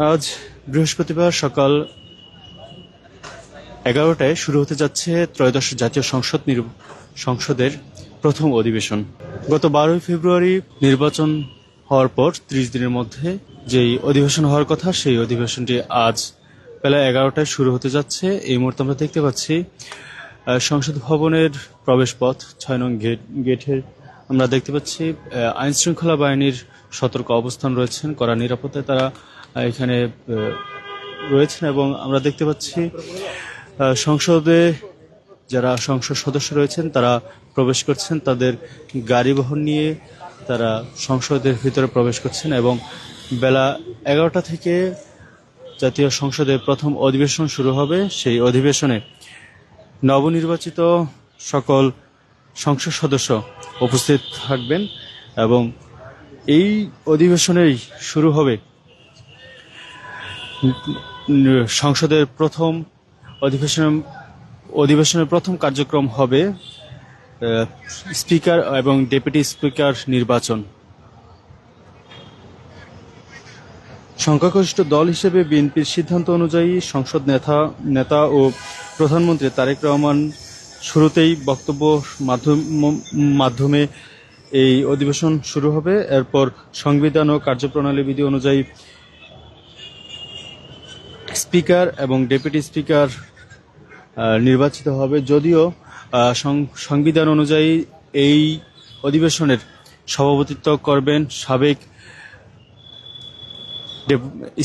আজ বৃহস্পতিবার সকাল 11টায় শুরু হতে যাচ্ছে ত্রয়োদশ জাতীয় সংসদের প্রথম অধিবেশন। গত 12ই ফেব্রুয়ারি নির্বাচন হওয়ার পর 30 দিনের মধ্যে যেই অধিবেশন হওয়ার কথা সেই অধিবেশনটি আজ বেলা 11টায় শুরু হতে যাচ্ছে। এই মুহূর্তে আমরা দেখতে পাচ্ছি সংসদ ভবনের প্রবেশপথ 6 নং গেটের আমরা দেখতে পাচ্ছি আইন শৃঙ্খলা বাহিনীর সতর্ক অবস্থান রয়েছেন, কড়া নিরাপত্তায় তারা এখানে রয়েছেন এবং আমরা দেখতে পাচ্ছি সংসদে যারা সংসদ সদস্য রয়েছেন তারা প্রবেশ করছেন, তাদের গাড়ি বহন নিয়ে তারা সংসদের ভিতরে প্রবেশ করছেন এবং বেলা 11টা থেকে জাতীয় সংসদের প্রথম অধিবেশন শুরু হবে। সেই অধিবেশনে নবনির্বাচিত সকল সংসদ সদস্য উপস্থিত থাকবেন এবং এই অধিবেশনেই শুরু হবে সংসদের প্রথম অধিবেশনের প্রথম কার্যক্রম হবে স্পিকার এবং ডেপুটি স্পিকার নির্বাচন। সংখ্যাগরিষ্ঠ দল হিসেবে বিএনপির সিদ্ধান্ত অনুযায়ী সংসদ নেতা ও প্রধানমন্ত্রী তারেক রহমান শুরুতেই বক্তব্য মাধ্যমে এই অধিবেশন শুরু হবে। এরপর সংবিধান ও কার্যপ্রণালী বিধি অনুযায়ী স্পিকার এবং ডেপুটি স্পিকার নির্বাচিত হবে। যদিও সংবিধান অনুযায়ী এই অধিবেশনের সভাপতিত্ব করবেন সাবেক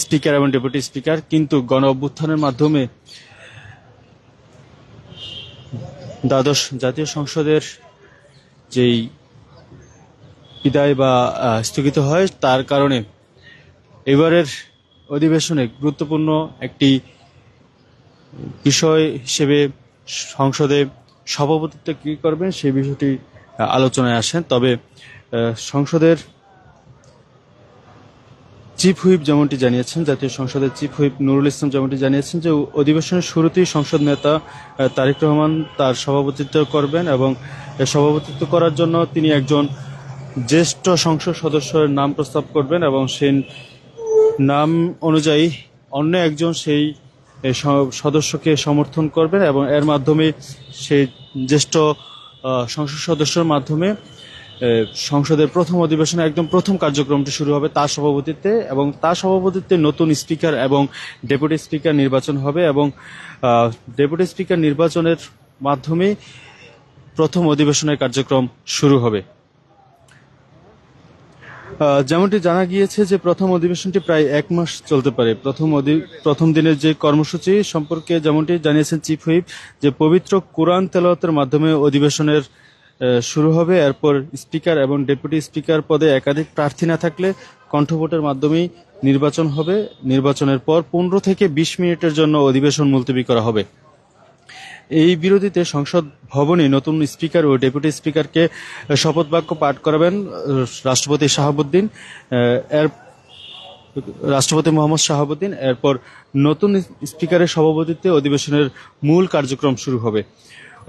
স্পিকার এবং ডেপুটি স্পিকার, কিন্তু গণ অভ্যুত্থানের মাধ্যমে দ্বাদশ জাতীয় সংসদের যেই বিদায় বা স্থগিত হয় তার কারণে এবারের অধিবেশনে গুরুত্বপূর্ণ একটি বিষয় হিসেবে সংসদে সভাপতিত্ব কি করবেন সেই বিষয়টি আলোচনায় আসেন। তবে সংসদের চিফ হুইপ যেমনটি জানিয়েছেন, জাতীয় সংসদের চিফ হুইপ নুরুল ইসলাম যেমনটি জানিয়েছেন যে অধিবেশনের শুরুতেই সংসদ নেতা তারেক রহমান তার সভাপতিত্ব করবেন এবং সভাপতিত্ব করার জন্য তিনি একজন জ্যেষ্ঠ সংসদ সদস্যের নাম প্রস্তাব করবেন এবং সেই নাম অনুযায়ী অন্য একজন সেই সদস্যকে সমর্থন করবেন এবং এর মাধ্যমে সেই জ্যেষ্ঠ সংসদ সদস্যের মাধ্যমে সংসদের প্রথম অধিবেশনে একদম প্রথম কার্যক্রমটি শুরু হবে তার সভাপতিত্বে এবং তার সভাপতিত্বে নতুন স্পিকার এবং ডেপুটি স্পিকার নির্বাচন হবে এবং ডেপুটি স্পিকার নির্বাচনের মাধ্যমে প্রথম অধিবেশনের কার্যক্রম শুরু হবে। যেমনটি জানা গিয়েছে যে প্রথম অধিবেশনটি প্রায় 1 মাস চলতে পারে। প্রথম দিনের যে কর্মসূচি সম্পর্কে যেমনটি জানিয়েছেন চিফ হুইপ যে পবিত্র কোরআন তেলাওয়াতের মাধ্যমে অধিবেশনের শুরু হবে। এরপর স্পিকার এবং ডেপুটি স্পিকার পদে একাধিক প্রার্থী না থাকলে কণ্ঠভোটের মাধ্যমেই নির্বাচন হবে। নির্বাচনের পর 15 থেকে 20 মিনিটের জন্য অধিবেশন মুলতবি করা হবে। এই বিরতিতে সংসদ ভবনে নতুন স্পিকার ও ডেপুটি স্পিকারকে শপথ বাক্য পাঠ করাবেন রাষ্ট্রপতি মোহাম্মদ শাহাবুদ্দিন। এরপর নতুন স্পিকারের সভাপতিত্বে অধিবেশনের মূল কার্যক্রম শুরু হবে।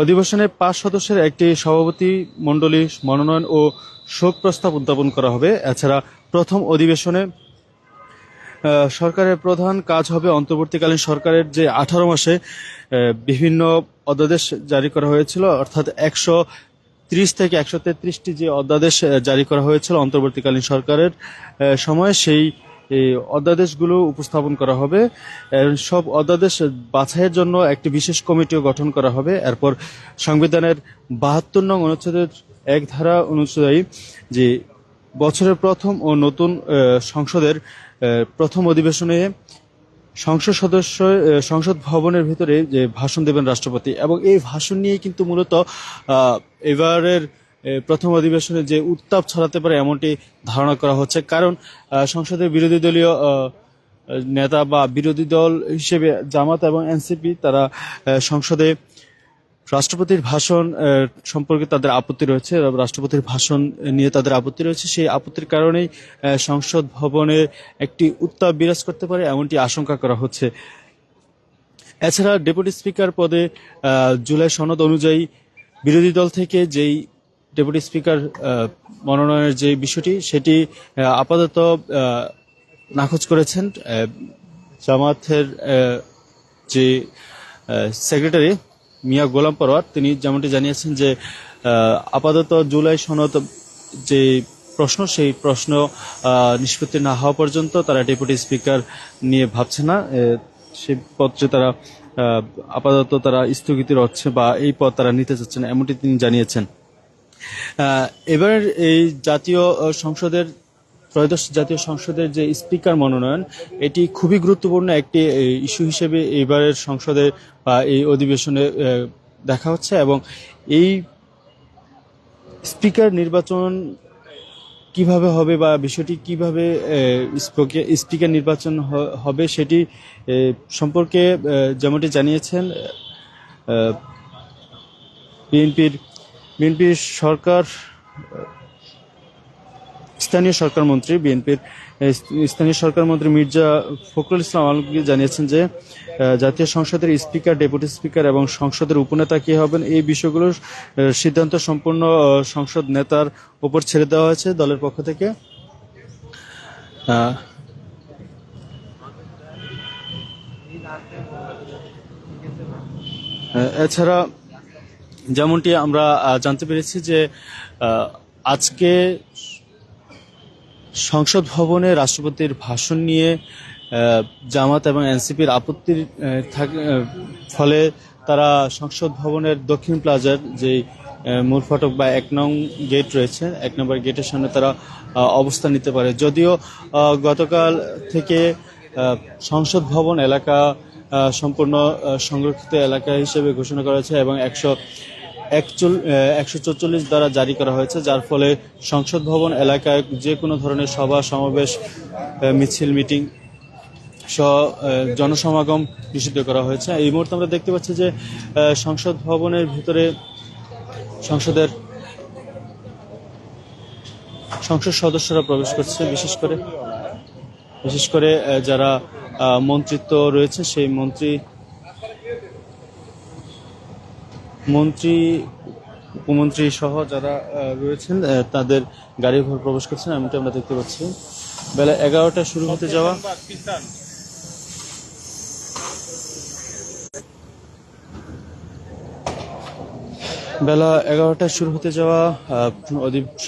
অধিবেশনে 5 সদস্যের একটি সভাপতি মণ্ডলী মনোনয়ন ও শোক প্রস্তাব উত্থাপন করা হবে। এছাড়া প্রথম অধিবেশনে সরকারের প্রধান কাজ হবে অন্তর্বর্তীকালীন সরকারের যে 18 মাসে বিভিন্ন অধ্যাদেশ জারি করা হয়েছিল, অর্থাৎ 130 থেকে 133টি যে অধ্যাদেশ জারি করা হয়েছিল অন্তর্বর্তীকালীন সরকারের সময়, সেই অধ্যাদেশগুলো উপস্থাপন করা হবে। সব অধ্যাদেশ বাছাইয়ের জন্য একটি বিশেষ কমিটিও গঠন করা হবে। এরপর সংবিধানের 72 নং অনুচ্ছেদের 1 ধারা অনুযায়ী যে বছরের প্রথম ও নতুন সংসদের প্রথম অধিবেশনে সংসদ ভবনের ভিতরে যে ভাষণ দেবেন রাষ্ট্রপতি এবং এই ভাষণ নিয়ে কিন্তু মূলত এবারের প্রথম অধিবেশনে যে উত্তাপ ছড়াতে পারে এমনটি ধারণা করা হচ্ছে। কারণ সংসদের বিরোধী দলীয় নেতা বা বিরোধী দল হিসেবে জামাত এবং এনসিপি তারা সংসদে রাষ্ট্রপতির ভাষণ সম্পর্কে তাদের আপত্তি রয়েছে, রাষ্ট্রপতির ভাষণ নিয়ে তাদের আপত্তি রয়েছে। সেই আপত্তির কারণেই সংসদ ভবনে একটি উত্তাপ বিরাজ করতে পারে এমনটি আশঙ্কা করা হচ্ছে। এছাড়া ডেপুটি স্পিকার পদে জুলাই সনদ অনুযায়ী বিরোধী দল থেকে যেই ডেপুটি স্পিকার মনোনয়নের যে বিষয়টি সেটি আপাতত নাকচ করেছেন। জামাতের যে সেক্রেটারি মিয়া গোলাম পরোয়ার, তিনি যেমনটি জানিয়েছেন যে আপাতত জুলাই সনদ যে প্রশ্ন, সেই প্রশ্ন নিষ্পত্তি না হওয়া পর্যন্ত তারা ডেপুটি স্পিকার নিয়ে ভাবছে না। সেই পত্রে তারা আপাতত তারা স্থগিত রচ্ছে বা এই পদ তারা নিতে চাচ্ছে না, এমনটি তিনি জানিয়েছেন। এবার এই জাতীয় সংসদের ত্রয়োদশ জাতীয় সংসদের যে স্পিকার মনোনয়ন, এটি খুবই গুরুত্বপূর্ণ একটি ইস্যু হিসেবে এবারের সংসদে বা এই অধিবেশনে দেখা হচ্ছে। এবং এই স্পিকার নির্বাচন কিভাবে হবে বা বিষয়টি কিভাবে স্পিকার নির্বাচন হবে সেটি সম্পর্কে যেমনটি জানিয়েছেন বিএনপির স্থানীয় সরকার মন্ত্রী, বিএনপির স্থানীয় সরকার মন্ত্রী মির্জা ফখরুল ইসলাম আলমগীর জানিয়েছেন যে জাতীয় সংসদের স্পিকার, ডেপুটি স্পিকার এবং সংসদের উপনেতা কি হবেন, এই বিষয়গুলোর সিদ্ধান্ত সম্পূর্ণ সংসদ নেতার উপর ছেড়ে দেওয়া হয়েছে দলের পক্ষ থেকে। এছাড়া যেমনটি আমরা জানতে পেরেছি যে আজকে সংসদ ভবনে রাষ্ট্রপতির ভাষণ নিয়ে জামাত এবং এনসিপির আপত্তির ফলে তারা সংসদ ভবনের দক্ষিণ প্লাজার যে মূল ফটক বা 1 নং গেট রয়েছে, 1 নম্বর গেটের সামনে তারা অবস্থান নিতে পারে। যদিও গতকাল থেকে সংসদ ভবন এলাকা সম্পূর্ণ সংরক্ষিত এলাকা হিসেবে ঘোষণা করা হয়েছে এবং 144 দ্বারা জারি করা হয়েছে, যার ফলে সংসদ ভবন এলাকায় যে কোনো ধরনের সভা সমাবেশ, মিছিল, মিটিং সহ জনসমাগম নিষিদ্ধ করা হয়েছে। এই মুহূর্তে আমরা দেখতে পাচ্ছি যে সংসদ ভবনের ভিতরে সংসদ সদস্যরা প্রবেশ করছে, বিশেষ করে যারা মন্ত্রিত্ব রয়েছে সেই মন্ত্রী উপমন্ত্রী সহ যারা রয়েছেন তাদের গাড়ি ঘর প্রবেশ করছেন, এমনটা আমরা দেখতে পাচ্ছি। বেলা 11টা শুরু হতে যাওয়া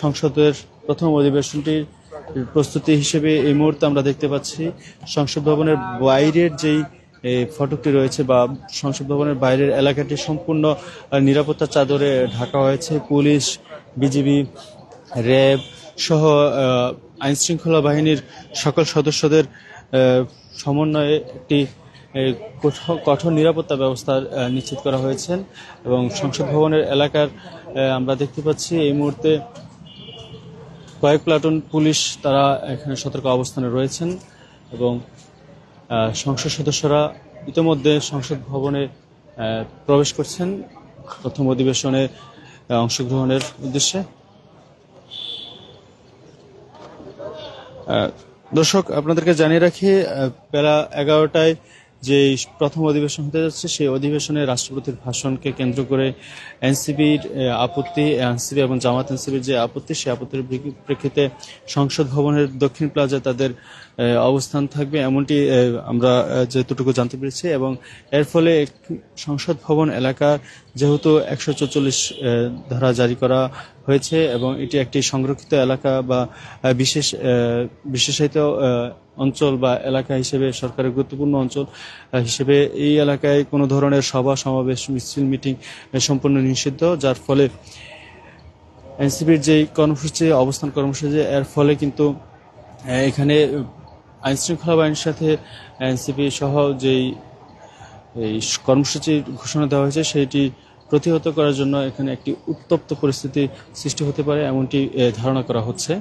সংসদের প্রথম অধিবেশনটির প্রস্তুতি হিসেবে এই মুহূর্তে আমরা দেখতে পাচ্ছি সংসদ ভবনের বাইরের যেই ফটকটি রয়েছে বা সংসদ ভবনের বাইরের এলাকাটি সম্পূর্ণ নিরাপত্তার চাদরে ঢাকা হয়েছে। পুলিশ, বিজিবি, র্যাব সহ আইন শৃঙ্খলা বাহিনীর সকল সদস্যদের সমন্বয়ে একটি কঠোর নিরাপত্তা ব্যবস্থা নিশ্চিত করা হয়েছে। এবং সংসদ ভবনের এলাকার আমরা দেখতে পাচ্ছি এই মুহূর্তে কয়েক প্লাটুন পুলিশ তারা এখানে সতর্ক অবস্থানে রয়েছেন এবং সংসদ সদস্যরা ইতিমধ্যে সংসদ ভবনে প্রবেশ করছেন প্রথম অধিবেশনে অংশগ্রহণের উদ্দেশ্যে। দর্শক, আপনাদেরকে জানিয়ে রাখি বেলা 11টায় যে প্রথম অধিবেশন হতে যাচ্ছে সেই অধিবেশনে রাষ্ট্রপতির ভাষণকে কেন্দ্র করে এনসিপির এনসিপি এবং জামাত এনসিপির যে আপত্তি, সেই আপত্তির প্রেক্ষিতে সংসদ ভবনের দক্ষিণ প্লাজায় তাদের অবস্থান থাকবে, এমনটি আমরা যতটুকু জানতে পেরেছি। এবং এর ফলে সংসদ ভবন এলাকা যেহেতু 144 ধারা জারি করা হয়েছে এবং এটি একটি সংরক্ষিত এলাকা বা বিশেষায়িত অঞ্চল বা এলাকা হিসেবে, সরকারের গুরুত্বপূর্ণ অঞ্চল হিসেবে এই এলাকায় কোনো ধরনের সভা সমাবেশ, মিছিল, মিটিং সম্পূর্ণ নিষিদ্ধ, যার ফলে এনসিপির যে অবস্থান কর্মসূচি, এর ফলে কিন্তু এখানে আইন শৃঙ্খলা বাহিনীর সাথে এনসিপি সহ যেই কর্মসূচির ঘোষণা দেওয়া হয়েছে সেটি প্রতিহত করার জন্য এখানে একটি উত্তপ্ত পরিস্থিতি সৃষ্টি হতে পারে, এমনটি ধারণা করা হচ্ছে।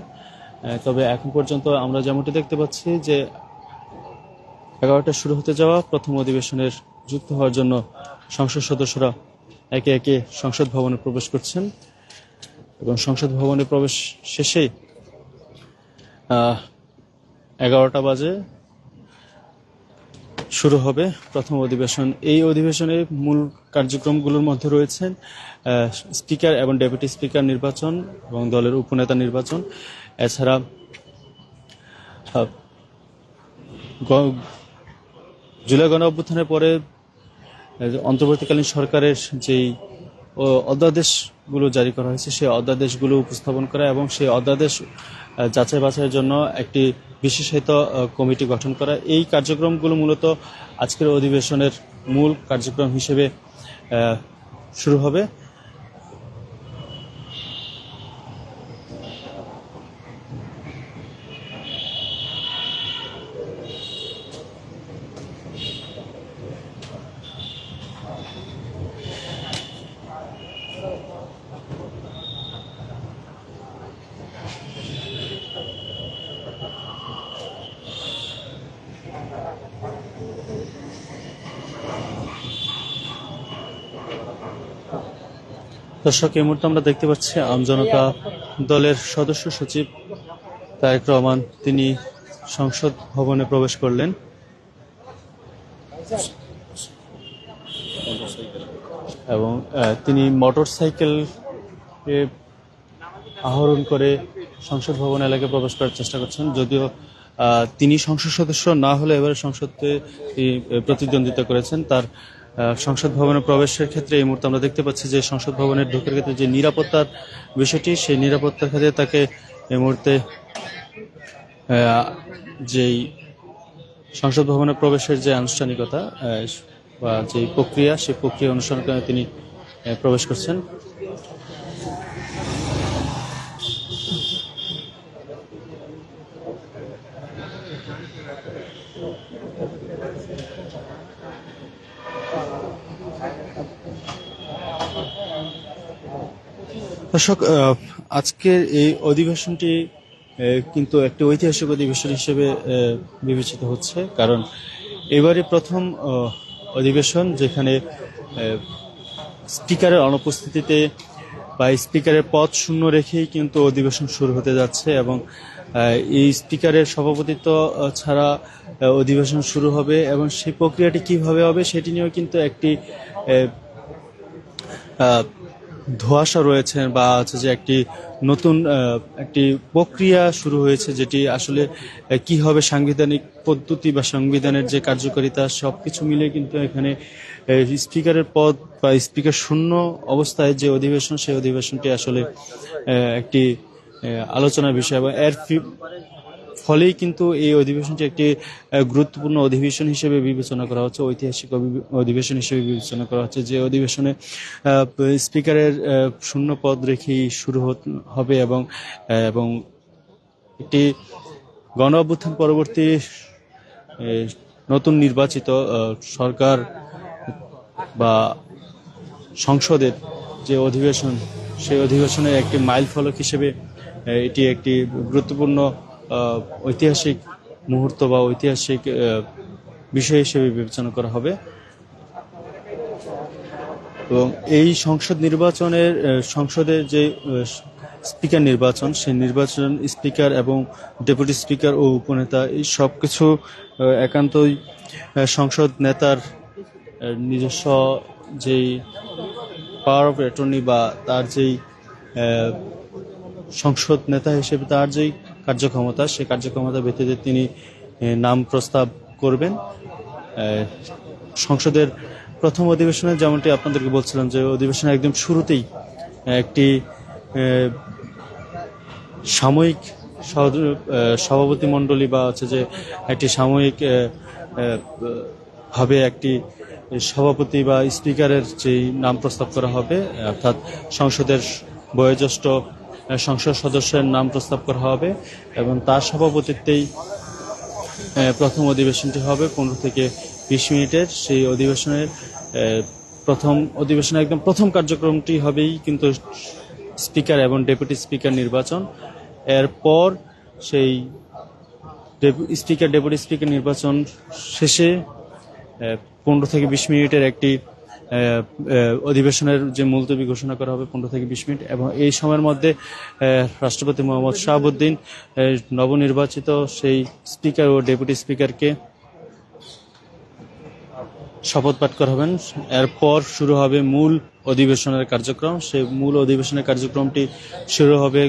তবে এখন পর্যন্ত আমরা যেমনটি দেখতে পাচ্ছি যে 11টা শুরু হতে যাওয়া প্রথম অধিবেশনের যুক্ত হওয়ার জন্য সংসদ সদস্যরা একে একে সংসদ ভবনে প্রবেশ করছেন এবং সংসদ ভবনে প্রবেশ শেষেই 11টা বাজে শুরু হবে প্রথম অধিবেশন। এই অধিবেশনের মূল কার্যক্রমগুলোর মধ্যে রয়েছেন স্পিকার এবং ডেপুটি স্পিকার নির্বাচন এবং দলের উপনেতা নির্বাচন। এছাড়া গ- জুলাই গণ অভ্যুত্থানের পরে অন্তর্বর্তীকালীন সরকারের যেই অধ্যাদেশগুলো জারি করা হয়েছে সেই অধ্যাদেশগুলো উপস্থাপন করা এবং সেই অধ্যাদেশ যাচাই বাছাইয়ের জন্য একটি বিশেষায়িত কমিটি গঠন করা, এই কার্যক্রমগুলো মূলত আজকের অধিবেশনের মূল কার্যক্রম হিসেবে শুরু হবে। দর্শক, এই মুহূর্তে আমরা দেখতে পাচ্ছি আমজনতা দলের সদস্য সচিব তারেক রহমান তিনি সংসদ ভবনে প্রবেশ করলেন এবং তিনি মোটর সাইকেল আহরণ করে সংসদ ভবন এলাকায় প্রবেশ করার চেষ্টা করছেন। যদিও তিনি সংসদ সদস্য না হলে এবারে সংসদে প্রতিদ্বন্দ্বিতা করেছেন। তার সংসদ ভবনে প্রবেশের ক্ষেত্রে এই মুহূর্তে আমরা দেখতে পাচ্ছি যে সংসদ ভবনের ঢোকার ক্ষেত্রে যে নিরাপত্তার বিষয়টি, সেই নিরাপত্তার ক্ষেত্রে তাকে এই মুহূর্তে যেই সংসদ ভবনে প্রবেশের যে আনুষ্ঠানিকতা বা যে প্রক্রিয়া, সেই প্রক্রিয়া অনুসরণ করে তিনি প্রবেশ করছেন। দর্শক, আজকের এই অধিবেশনটি কিন্তু একটি ঐতিহাসিক অধিবেশন হিসেবে বিবেচিত হচ্ছে, কারণ এবারে প্রথম অধিবেশন যেখানে স্পিকারের অনুপস্থিতিতে বা স্পিকারের পদ শূন্য রেখেই কিন্তু অধিবেশন শুরু হতে যাচ্ছে এবং এই স্পিকারের সভাপতিত্ব ছাড়া অধিবেশন শুরু হবে এবং সেই প্রক্রিয়াটি কিভাবে হবে সেটি নিয়েও কিন্তু একটি ধোঁয়াশা রয়েছে বা হচ্ছে যে একটি নতুন একটি প্রক্রিয়া শুরু হয়েছে, যেটি আসলে কি হবে, সাংবিধানিক পদ্ধতি বা সংবিধানের যে কার্যকারিতা সবকিছু মিলে কিন্তু এখানে স্পিকারের পদ বা স্পিকার শূন্য অবস্থায় যে অধিবেশন, সেই অধিবেশনটি আসলে একটি আলোচনার বিষয় এবং এর ফলেই কিন্তু এই অধিবেশনটি একটি গুরুত্বপূর্ণ অধিবেশন হিসেবে বিবেচনা করা হচ্ছে, ঐতিহাসিক অধিবেশন হিসেবে বিবেচনা করা হচ্ছে, যে অধিবেশনে স্পিকারের শূন্য পদ রেখেই শুরু হবে এবং এবং একটি গণ অভ্যুত্থান পরবর্তী নতুন নির্বাচিত সরকার বা সংসদের যে অধিবেশন, সেই অধিবেশনের একটি মাইল ফলক হিসেবে এটি একটি গুরুত্বপূর্ণ ঐতিহাসিক মুহূর্ত বা ঐতিহাসিক বিষয় হিসেবে বিবেচনা করা হবে। এবং এই সংসদ নির্বাচনের সংসদের যে স্পিকার নির্বাচন, সেই নির্বাচন স্পিকার এবং ডেপুটি স্পিকার ও উপনেতা এই সব কিছু একান্তই সংসদ নেতার নিজস্ব যেই পাওয়ার অফ অ্যাটর্নি বা তার যেই সংসদ নেতা হিসেবে তার যেই কার্যক্ষমতা, সেই কার্যক্ষমতা ভিত্তিতে তিনি নাম প্রস্তাব করবেন। সংসদের প্রথম অধিবেশনে যেমনটি আপনাদেরকে বলছিলাম যে অধিবেশনের একদম শুরুতেই একটি সাময়িক সভাপতি মণ্ডলী বা হচ্ছে যে একটি সাময়িক ভাবে একটি সভাপতি বা স্পিকারের যেই নাম প্রস্তাব করা হবে, অর্থাৎ সংসদের বয়োজ্যেষ্ঠ সংসদ সদস্যের নাম প্রস্তাব করা হবে এবং তার সভাপতিত্বেই প্রথম অধিবেশনটি হবে 15 থেকে 20 মিনিটের। সেই অধিবেশনের একদম প্রথম কার্যক্রমটি হবেই কিন্তু স্পিকার এবং ডেপুটি স্পিকার নির্বাচন। এরপর সেই স্পিকার ডেপুটি স্পিকার নির্বাচন শেষে 15 থেকে 20 মিনিটের একটি অধিবেশনের যে মুলতবি ঘোষণা করা হবে 15 থেকে 20 মিনিট, এবং এই সময়ের মধ্যে রাষ্ট্রপতি মোহাম্মদ শাহাবুদ্দিন নবনির্বাচিত সেই স্পিকার ও ডেপুটি স্পিকারকে শপথ পাঠ করাবেন। এরপর শুরু হবে মূল অধিবেশনের কার্যক্রম। সেই মূল অধিবেশনের কার্যক্রমটি শুরু হবে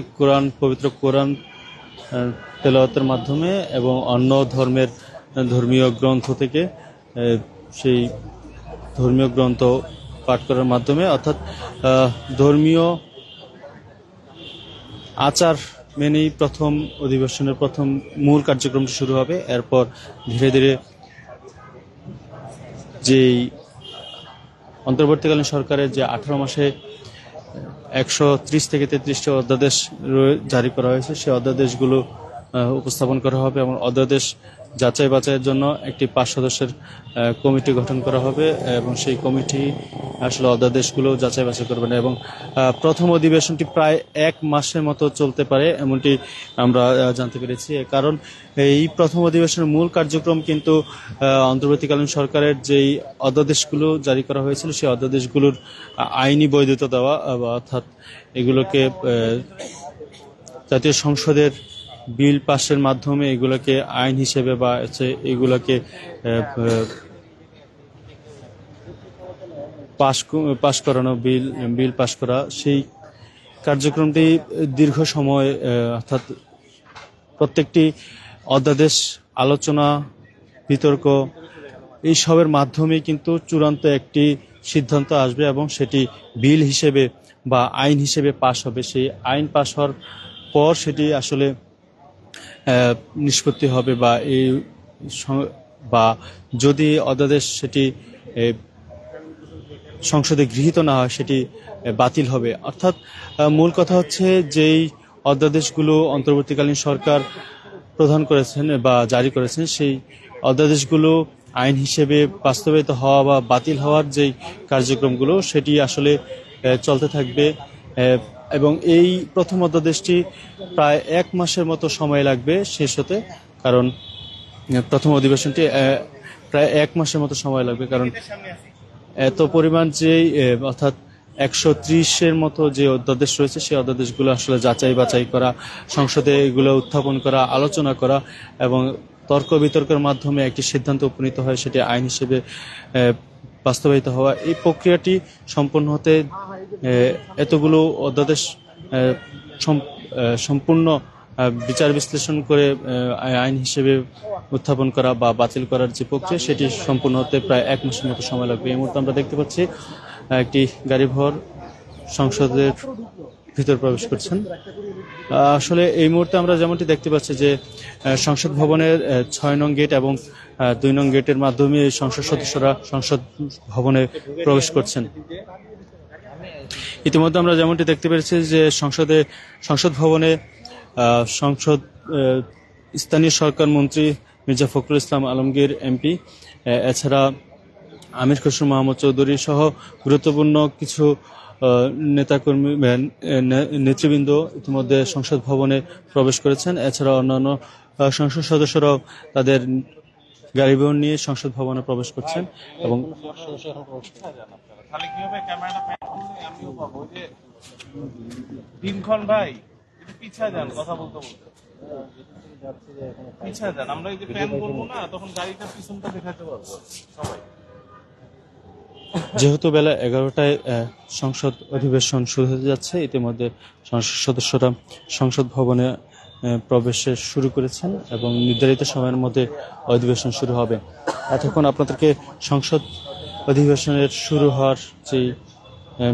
পবিত্র কোরআন তেলাওয়াতের মাধ্যমে এবং অন্য ধর্মের ধর্মীয় গ্রন্থ থেকে সেই ধর্মীয় গ্রন্থ পাঠ করার মাধ্যমে, অর্থাৎ ধর্মীয় আচার মেনেই প্রথম অধিবেশনের প্রথম মূল কার্যক্রমটি শুরু হবে। এরপর ধীরে ধীরে যেই অন্তর্বর্তীকালীন সরকারের যে 18 মাসে 130 থেকে 33টি অধ্যাদেশ জারি করা হয়েছে, সেই অধ্যাদেশগুলো উপস্থাপন করা হবে এবং অধ্যাদেশ যাচাই বাছাইয়ের জন্য একটি 5 সদস্যের কমিটি গঠন করা হবে এবং সেই কমিটি আসলে অধ্যাদেশগুলো যাচাই বাছাই করবে না। এবং প্রথম অধিবেশনটি প্রায় 1 মাসের মতো চলতে পারে এমনটি আমরা জানতে পেরেছি। কারণ এই প্রথম অধিবেশনের মূল কার্যক্রম কিন্তু অন্তর্বর্তীকালীন সরকারের যেই অধ্যাদেশগুলো জারি করা হয়েছিল সেই অধ্যাদেশগুলোর আইনি বৈধতা দেওয়া, অর্থাৎ এগুলোকে জাতীয় সংসদের বিল পাশের মাধ্যমে এগুলোকে আইন হিসেবে বা এগুলোকে পাশ করানো, বিল পাশ করা, সেই কার্যক্রমটি দীর্ঘ সময়, অর্থাৎ প্রত্যেকটি অধ্যাদেশ আলোচনা, বিতর্ক, এই সবের মাধ্যমে কিন্তু চূড়ান্ত একটি সিদ্ধান্ত আসবে এবং সেটি বিল হিসেবে বা আইন হিসেবে পাশ হবে। সেই আইন পাশ হওয়ার পর সেটি আসলে নিষ্পত্তি হবে বা যদি অধ্যাদেশ সেটি সংসদে গৃহীত না হয় সেটি বাতিল হবে। অর্থাৎ মূল কথা হচ্ছে যেই অধ্যাদেশগুলো অন্তর্বর্তীকালীন সরকার প্রদান করেছেন বা জারি করেছেন, সেই অধ্যাদেশগুলো আইন হিসেবে বাস্তবায়িত হওয়া বা বাতিল হওয়ার যেই কার্যক্রমগুলো সেটি আসলে চলতে থাকবে। এবং এই প্রথম অধ্যাদেশটি প্রায় 1 মাসের মতো সময় লাগবে শেষ হতে, কারণ প্রথম অধিবেশনটি প্রায় 1 মাসের মতো সময় লাগবে, কারণ এত পরিমাণ অর্থাৎ 130-এর মতো যে অধ্যাদেশ রয়েছে সেই অধ্যাদেশগুলো আসলে যাচাই বাছাই করা, সংসদে এগুলো উত্থাপন করা, আলোচনা করা এবং তর্ক বিতর্কের মাধ্যমে একটি সিদ্ধান্ত উপনীত হয় সেটি আইন হিসেবে বাস্তবায়িত হওয়া, এই প্রক্রিয়াটি সম্পন্ন হতে এতগুলো অধ্যাদেশ সম্পূর্ণ বিচার বিশ্লেষণ করে আইন হিসেবে উত্থাপন করা বা বাতিল করার যে প্রক্রিয়া সেটি সম্পূর্ণ হতে প্রায় 1 মাসের মতো সময় লাগবে। এই মুহূর্তে আমরা দেখতে পাচ্ছি একটি গাড়িভর সংসদের ভিতর প্রবেশ করছেন। আসলে এই মুহূর্তে আমরা যেমনটি দেখতে পাচ্ছি যে সংসদ ভবনের 6 নং গেট এবং 2 নং গেটের মাধ্যমে সংসদ সদস্যরা সংসদ ভবনে প্রবেশ করছেন। ইতিমধ্যে আমরা যেমনটি দেখতে পেরেছি যে সংসদ ভবনে স্থানীয় সরকার মন্ত্রী মির্জা ফখরুল ইসলাম আলমগীর এমপি, এছাড়া আমির খসরু মাহমুদ চৌধুরী সহ গুরুত্বপূর্ণ কিছু নেতাকর্মী, নেতৃবৃন্দ ইতিমধ্যে সংসদ ভবনে প্রবেশ করেছেন। এছাড়া অন্যান্য সংসদ সদস্যরাও তাদের গাড়িবহর নিয়ে সংসদ ভবনে প্রবেশ করছেন এবং পিছিয়ে যান, কথা বলতে বলতে পিছিয়ে যান, আমরা এই যে প্যান বলবো না তখন গাড়িটা পিছনটা দেখাতে পারবো সবাই। যেহেতু বেলা 11টায় সংসদ অধিবেশন শুরু হতে যাচ্ছে, ইতিমধ্যে সংসদ সদস্যরা সংসদ ভবনে প্রবেশ শুরু করেছেন এবং নির্ধারিত সময়ের মধ্যে অধিবেশন শুরু হবে। এতক্ষণ আপনাদেরকে সংসদ অধিবেশনের শুরু হওয়ার যে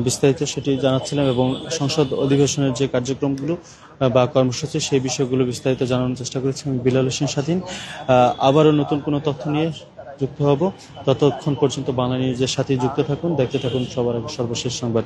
বিস্তারিত সেটি জানাচ্ছিলাম এবং সংসদ অধিবেশনের যে কার্যক্রমগুলো বা কর্মসূচি সেই বিষয়গুলো বিস্তারিত জানানোর চেষ্টা করেছি আমি বিলাল হোসেন স্বাধীন। আবারও নতুন কোনো তথ্য নিয়ে যুক্ত হব, ততক্ষণ পর্যন্ত বাংলা নিউজের সাথে যুক্ত থাকুন, দেখতে থাকুন সবার আগে সর্বশেষ সংবাদ।